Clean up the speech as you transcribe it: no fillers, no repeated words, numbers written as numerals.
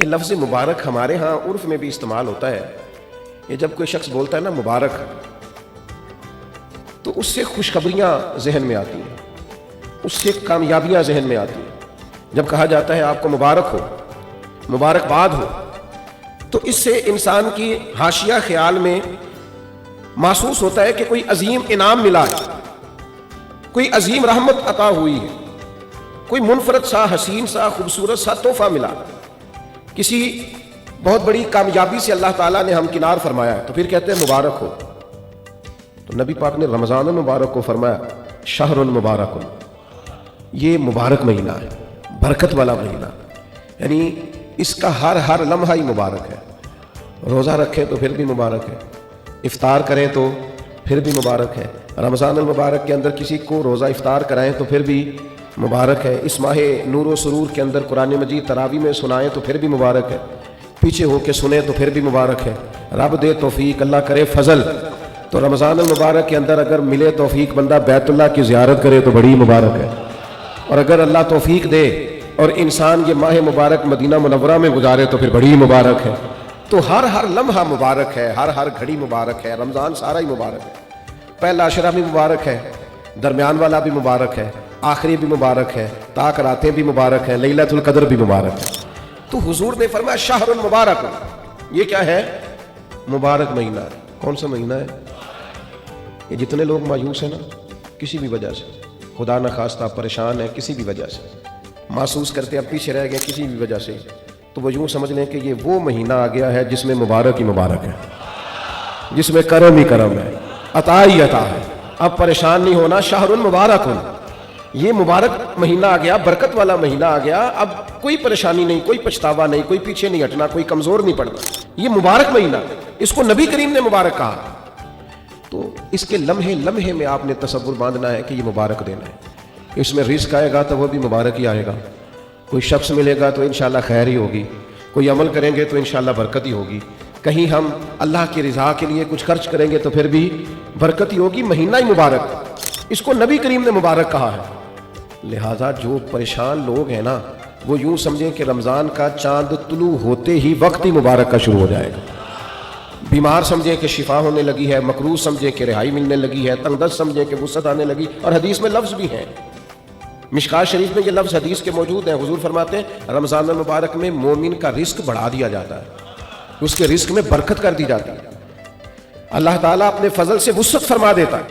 یہ لفظ مبارک ہمارے ہاں عرف میں بھی استعمال ہوتا ہے. یہ جب کوئی شخص بولتا ہے نا مبارک، تو اس سے خوشخبریاں ذہن میں آتی ہیں، اس سے کامیابیاں ذہن میں آتی ہیں. جب کہا جاتا ہے آپ کو مبارک ہو، مبارکباد ہو، تو اس سے انسان کی حاشیہ خیال میں محسوس ہوتا ہے کہ کوئی عظیم انعام ملا ہے، کوئی عظیم رحمت عطا ہوئی ہے، کوئی منفرد سا، حسین سا، خوبصورت سا تحفہ ملا، کسی بہت بڑی کامیابی سے اللہ تعالیٰ نے ہمکنار فرمایا ہے، تو پھر کہتے ہیں مبارک ہو. تو نبی پاک نے رمضان المبارک کو فرمایا شہر المبارک، یہ مبارک مہینہ ہے، برکت والا مہینہ، یعنی اس کا ہر لمحہ ہی مبارک ہے. روزہ رکھیں تو پھر بھی مبارک ہے، افطار کریں تو پھر بھی مبارک ہے. رمضان المبارک کے اندر کسی کو روزہ افطار کرائیں تو پھر بھی مبارک ہے. اس ماہ نور و سرور کے اندر قرآن مجید تراویح میں سنائیں تو پھر بھی مبارک ہے. پیچھے ہو کے سنیں تو پھر بھی مبارک ہے. رب دے توفیق، اللہ کرے فضل. تو رمضان المبارک کے اندر اگر ملے توفیق بندہ بیت اللہ کی زیارت کرے تو بڑی مبارک ہے. اور اگر اللہ توفیق دے اور انسان یہ ماہ مبارک مدینہ منورہ میں گزارے تو پھر بڑی مبارک ہے. تو ہر لمحہ مبارک ہے، ہر گھڑی مبارک ہے. رمضان سارا ہی مبارک ہے. پہلا عشرہ بھی مبارک ہے، درمیان والا بھی مبارک ہے، آخری بھی مبارک ہے، تاک راتیں بھی مبارک ہیں، لیلۃ القدر بھی مبارک ہے. تو حضور نے فرمایا شہر المبارک، یہ کیا ہے؟ مبارک مہینہ ہے. کون سا مہینہ ہے؟ یہ جتنے لوگ مایوس ہیں نا کسی بھی وجہ سے، خدا نخواستہ پریشان ہے کسی بھی وجہ سے، محسوس کرتے اب پیچھے رہ گئے کسی بھی وجہ سے، تو وہ یوں سمجھ لیں کہ یہ وہ مہینہ آ گیا ہے جس میں مبارک ہی مبارک ہے، جس میں کرم ہی کرم ہے، عطا ہی عطا ہے. اب پریشان نہیں ہونا. شہر المبارک، یہ مبارک مہینہ آ گیا، برکت والا مہینہ آ گیا. اب کوئی پریشانی نہیں، کوئی پچھتاوا نہیں، کوئی پیچھے نہیں ہٹنا، کوئی کمزور نہیں پڑنا. یہ مبارک مہینہ، اس کو نبی کریم نے مبارک کہا. تو اس کے لمحے لمحے میں آپ نے تصور باندھنا ہے کہ یہ مبارک دن ہے. اس میں رزق آئے گا تو وہ بھی مبارک ہی آئے گا. کوئی شخص ملے گا تو انشاءاللہ خیر ہی ہوگی. کوئی عمل کریں گے تو انشاءاللہ برکت ہی ہوگی. کہیں ہم اللہ کی رضا کے لیے کچھ خرچ کریں گے تو پھر بھی برکت ہی ہوگی. مہینہ ہی مبارک، اس کو نبی کریم نے مبارک کہا ہے. لہٰذا جو پریشان لوگ ہیں نا وہ یوں سمجھیں کہ رمضان کا چاند طلوع ہوتے ہی وقت ہی مبارک کا شروع ہو جائے گا. بیمار سمجھیں کہ شفا ہونے لگی ہے، مقروض سمجھیں کہ رہائی ملنے لگی ہے، تنگ دست سمجھیں کہ وسعت آنے لگی. اور حدیث میں لفظ بھی ہیں، مشکات شریف میں یہ لفظ حدیث کے موجود ہیں. حضور فرماتے ہیں رمضان المبارک میں مومن کا رزق بڑھا دیا جاتا ہے، اس کے رزق میں برکت کر دی جاتی ہے. اللہ تعالیٰ اپنے فضل سے وسعت فرما دیتا ہے.